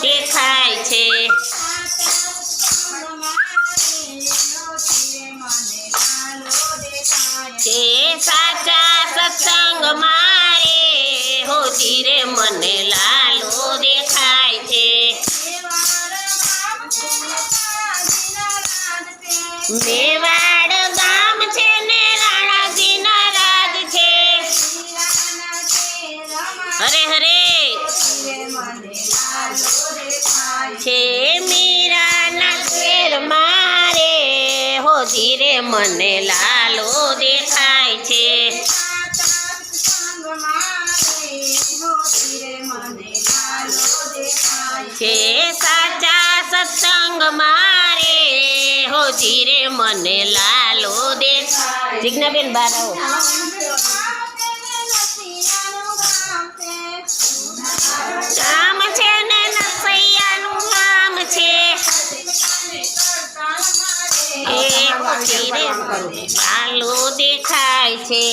દેખાય છે તે સાચા સત્સંગ મારે હોતી રે મને લાલો દેખાય છે મેવાડ ગામ છે ને રાણાજીના રાજ છે હરે હરે છે મીરાના શેર મારે હોતી રે મને લાલો દેખાય છે છે સાચા સત્સંગ મારે હોતી રે મને લાલો દેખાય જિજ્ઞાબેન બહાર આવો ગામ છે ને નસૈયાનું ગામ છે એ હોતી રે મને લાલો દેખાય છે